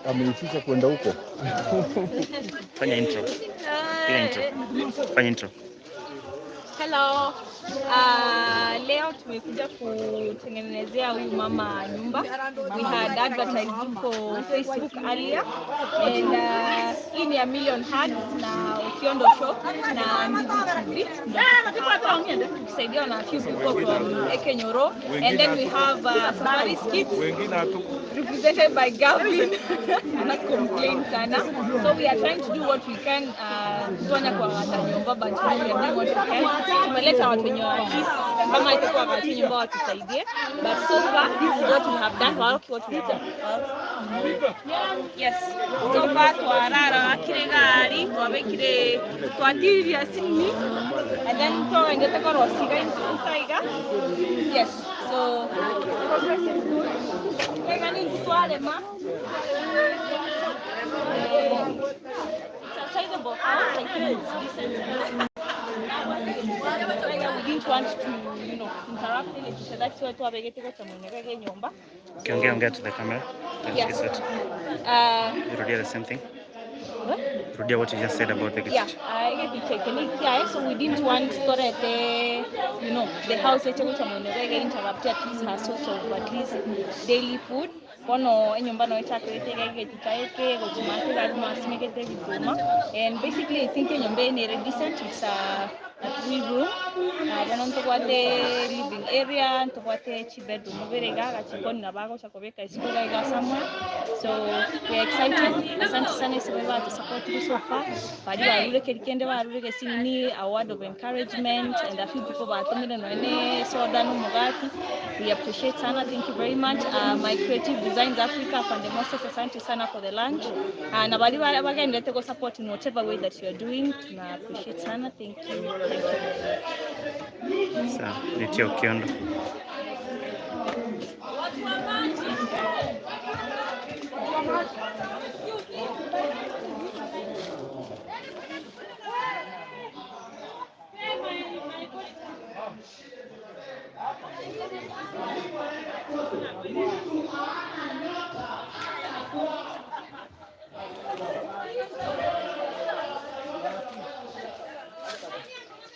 amehusisha kwenda huko. Fanya intro. Fanya intro. Hello. Leo tumekuja kutengenezea huyu mama nyumba. We had advertised for Facebook earlier and hii ni a million hugs na Okiondo shop na NDIZI TV. Kusaidia na few people from Ekenyoro, and then we have safari skits represented by Gavin. Not complain sana. So we are trying to do what we can tuanya kwa nyumba, but we are doing what we can. Tumeleta watu wenye kama itakuwa wakati nyumba watusaidie, but so far this is what we have done. What we have done. Yes. So far twarara kire gari twabekire twatiria sini and then twendete kwa rosiga insaiga. Yes. So progress is good. Kegani twalema. It's a sizable house. I think it's decent. We didn't want to, interrupt it. So that's why we get to nyumba. Ongea to the camera. Yes. You read the same thing? What? Read what you just said about the gift. Yeah, I get the technique. Yeah, so we didn't want to the house interrupt at least her source of at least daily food. And basically I think decent. It's a 3-room. Living area, bedroom. So we're excited. Asante sana sababu to support you so far. A word of encouragement, and a few people we appreciate sana. Thank you very much. My Creative Designs Africa and the most asante sana for the lunch. And again, let go support in whatever way that you are doing. I appreciate sana. Thank you. So, it's Okiondo.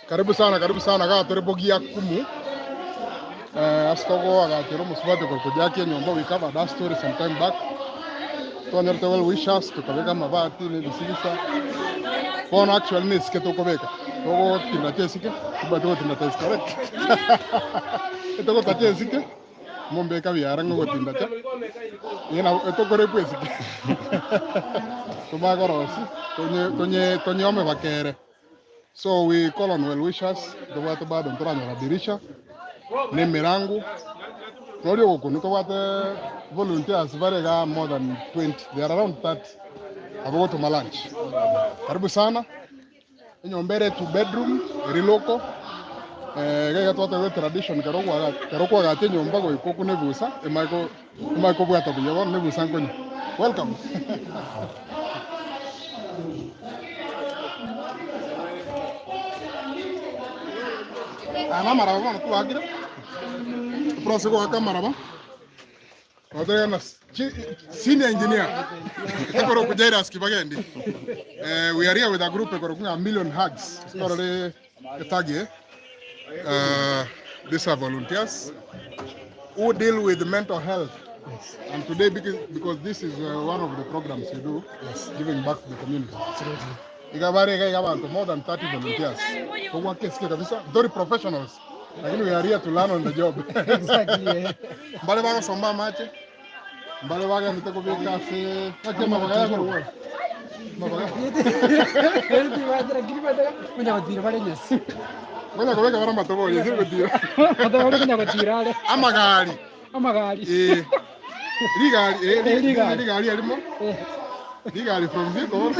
Karibu sana ga terebogia kumu. Askogo aga tero musbate kwa kujaki nyomba. We covered that story some time back. Tuanerte well wishes tukabeka mabati ni bisibisa. Bona actually ni siketo kobeka. Togo tinate sike, tubato tinate correct. Togo tate sike. Mombe ka biara ngo tinate. Yena eto kore pues sike. Tuma gorosi. Tonye ome bakere. So we call on well wishers, the water bad and Torano Dirisha, name Mirangu. Rodio Kunuka water volunteers very more than 20. They are around 30. I go to my lunch. Karbusana, in your bed 2 bedroom, very local. I got what tradition Karokwa got in your bag with Kokunebusa, and Michael Buata, you want Nebusan. Welcome. Ana maraba tu agira. Proseco aka maraba. Otra na senior engineer. Ekoro kujaira skibagendi. We are here with a group ekoro a million hugs. Story etagi. These are volunteers who deal with mental health. Yes. And today because this is one of the programs we do, yes, giving back to the community. Absolutely. More than 30 volunteers. Very professionals. Again, we are here to learn on the job. Exactly. Mbale somba mache. Mbale mitako bikase. Acha mabagaya ko. Mabagaya. Kunya batira bale nyasi. Kunya kobeka bara matobo yeziro batira. Matobo kunya batira. Amagari. Ligali alimo. Ligali from Vigo.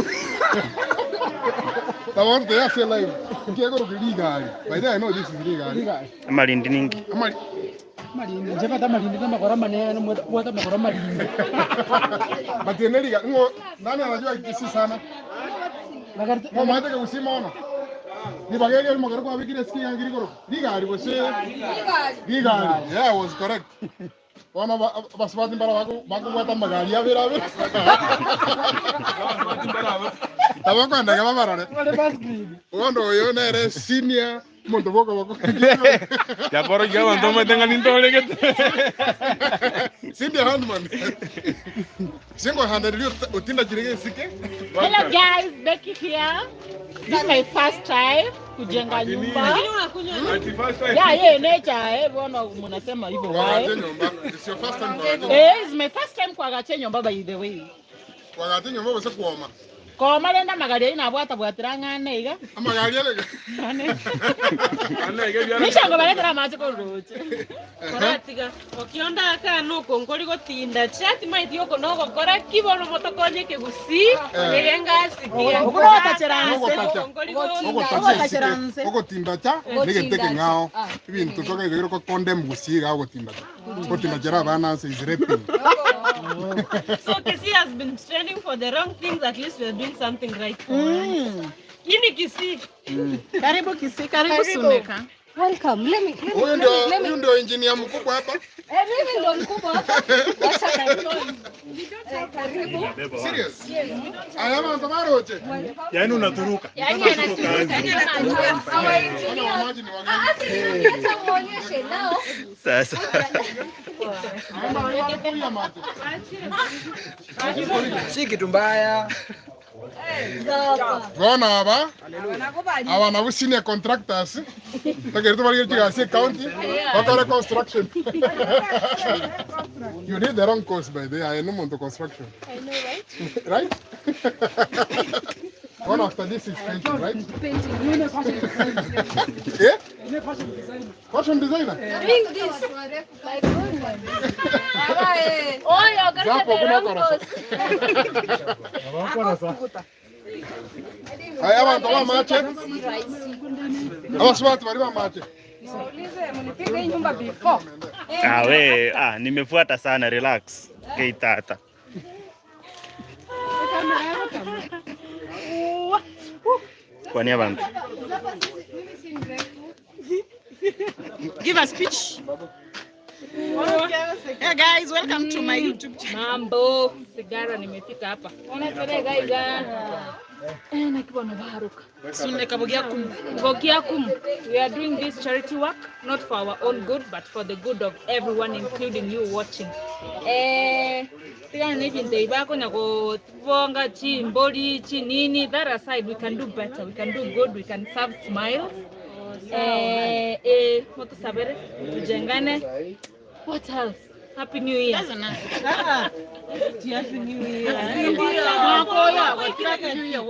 I want to say live. You go to legal. By then I know this is legal. Amalindi ningi. Amalindi. Jeba ta malindi na makora maneno mwata makora malindi. But ni legal. Ngo nani anajua kisi sana? Mama hata kusima ona. Ni bagage makora kwa bikira ski ngiri koro. Legal was say. Legal. Yeah, I was correct. Wana baswati mbara bakuweta magari ya vira vira. Tabako ndege babarare. Ondo yo nere senior muntu boko. Ya por que van toma tengan intole que. Senior handman. Single handed utinda jirege sike. Hello guys, Becky here. This is my first time kujenga nyumba. Yeah, nature, bwana mnasema hivyo why? It's your first time kwa It's my first time kwa gache nyumba by the way. Kwa gache nyumba wese kuoma. Kwa malenda magari ina bwatira ngane iga. Magari yale. Nishango balekera macho ko roche. Koratiga okionda aka no konkori gotinda chati maiti yoko no gokora kibono motokonye kegusi erenga sikia. Ukurota cheranse. Ogotinda cha negeteke ngao. Ibintu toka ibiro ko condemn gusiga ogotinda cha. Ogotinda jera bana is raping. So Kisi has been training for the wrong things. At least we are doing something right for once. Hini Kisi. Karibu Kisi, karibu Suneka. Welcome. Let me. Huyu ndio engineer mkubwa hapa. Mimi ndo mkubwa hapa. Wacha karibu. Serious? Ayama ntomaroche. Yaani unaturuka. Yaani muonyeshe nao. Sasa. Si kitu mbaya. Gona hapa. Hawa na senior contractors. Takiri tu bali kiasi county. Wakora construction. You need the wrong course by the way. I know monto construction. I know, right? Right? One after this is painting, right? Painting. Yeah? Fashion designer. Doing this. Like women. Oh, you're gonna Zapo kuna kora. Aya bantu ba mache. Abaswati bari ba mache. Nimefuata sana, relax. Keitata. Kwa niaba bantu. Give a speech. Hey guys, welcome to my YouTube channel. Mambo, sigara nimefika hapa. Ona tere guys. Nakiwa na baharuka. Suneka bogiakum. We are doing this charity work not for our own good but for the good of everyone including you watching. Tika nibinte ibako nyako bonga chimboli chinini. That aside, we can do better. We can do good. We can serve smiles. Moto sabere tujengane. What else? Happy New Year. Happy New Year.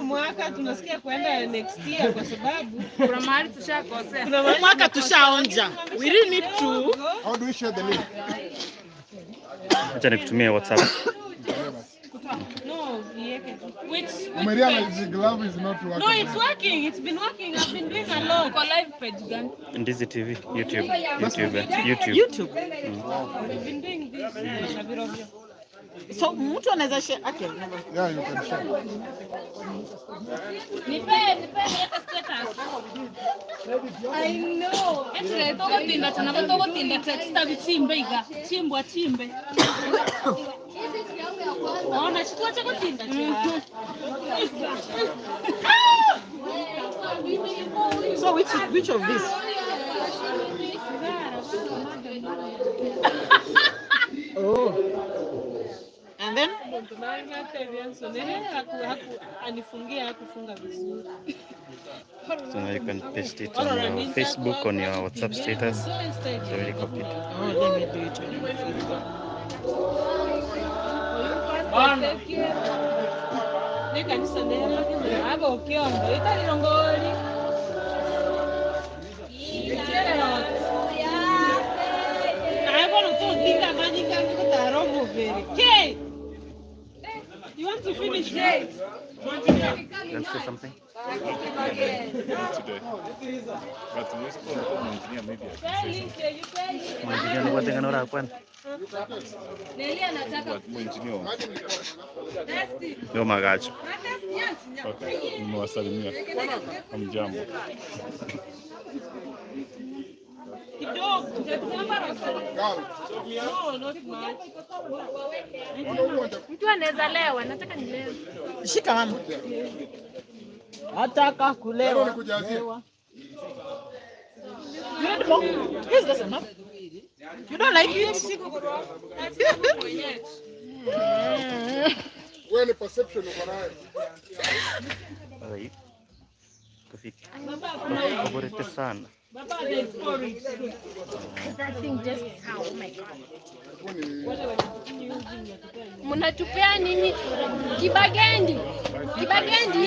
Mwaka tunasikia kwenda next year kwa sababu kuna mahali tushakosea. Mwaka tushaonja. We really need to. How do we share the link? Acha nikutumie WhatsApp. No, which Mariana, the glove is not working. no, it's working. It's been working. I've been doing a lot. Kwa live page gani? NDIZI TV, YouTube. We've been doing this Shabirovyo. So mtu anaweza share. Okay. Yeah, you can share. Nipe status. I know. Eti togo tinda tana togo tinda texta bichimbe iga. Chimbwa chimbe. Ona chukua chako tinda. So which of this? Oh. And then anifungia hakufunga vizuri. So now you can paste it on your Facebook, on your WhatsApp status. So really copy it. Oh, let me do it on my Facebook. Nika nisandera aba Okiondo itali rongoli. Okay. You want to finish today? Let's say something. Yo magacho. Nimewasalimia. Hamjambo. Mtu anaweza lewa, nataka nilewe. Shika mama. Nataka kulewa. Nikujazie. You need more? Is this enough? You don't like it? Wewe ni perception uko nayo. Right. Kufika. Favorite sana. Mnatupea nini? Kibagendi. Kibagendi.